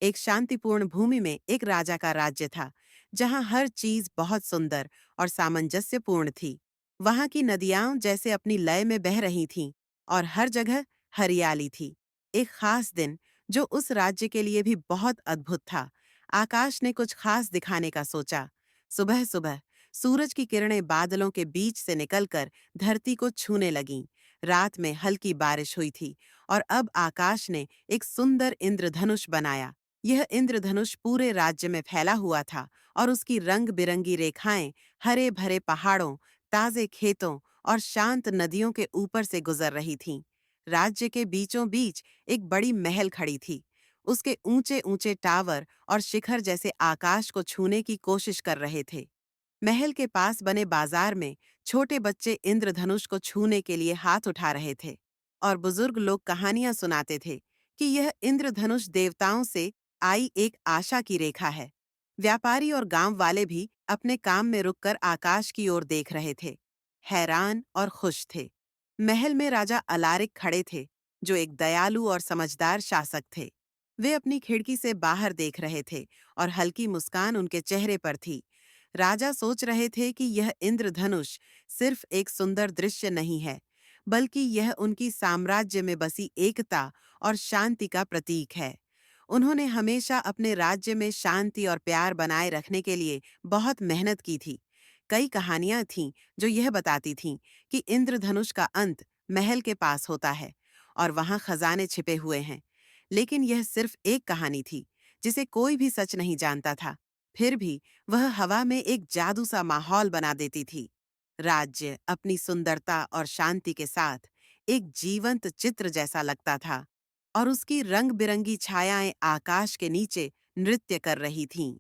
एक शांतिपूर्ण भूमि में एक राजा का राज्य था, जहां हर चीज बहुत सुंदर और सामंजस्यपूर्ण थी। वहां की नदियां जैसे अपनी लय में बह रही थीं और हर जगह हरियाली थी। एक खास दिन, जो उस राज्य के लिए भी बहुत अद्भुत था, आकाश ने कुछ खास दिखाने का सोचा। सुबह सुबह सूरज की किरणें बादलों के बीच से निकलकर धरती को छूने लगीं। रात में हल्की बारिश हुई थी और अब आकाश ने एक सुंदर इंद्रधनुष बनाया। यह इंद्रधनुष पूरे राज्य में फैला हुआ था और उसकी रंग बिरंगी रेखाएं हरे भरे पहाड़ों, ताजे खेतों और शांत नदियों के ऊपर से गुजर रही थीं। राज्य के बीचों बीच एक बड़ी महल खड़ी थी। उसके ऊंचे ऊंचे टावर और शिखर जैसे आकाश को छूने की कोशिश कर रहे थे। महल के पास बने बाजार में छोटे बच्चे इंद्रधनुष को छूने के लिए हाथ उठा रहे थे और बुजुर्ग लोग कहानियां सुनाते थे कि यह इंद्रधनुष देवताओं से आई एक आशा की रेखा है। व्यापारी और गांव वाले भी अपने काम में रुककर आकाश की ओर देख रहे थे, हैरान और खुश थे। महल में राजा अलारिक खड़े थे, जो एक दयालु और समझदार शासक थे। वे अपनी खिड़की से बाहर देख रहे थे और हल्की मुस्कान उनके चेहरे पर थी। राजा सोच रहे थे कि यह इंद्रधनुष सिर्फ एक सुंदर दृश्य नहीं है, बल्कि यह उनकी साम्राज्य में बसी एकता और शांति का प्रतीक है। उन्होंने हमेशा अपने राज्य में शांति और प्यार बनाए रखने के लिए बहुत मेहनत की थी। कई कहानियां थीं जो यह बताती थीं कि इंद्रधनुष का अंत महल के पास होता है और वहां खजाने छिपे हुए हैं। लेकिन यह सिर्फ एक कहानी थी, जिसे कोई भी सच नहीं जानता था। फिर भी वह हवा में एक जादू सा माहौल बना देती थी। राज्य अपनी सुंदरता और शांति के साथ एक जीवंत चित्र जैसा लगता था और उसकी रंग बिरंगी छायाएं आकाश के नीचे नृत्य कर रही थीं।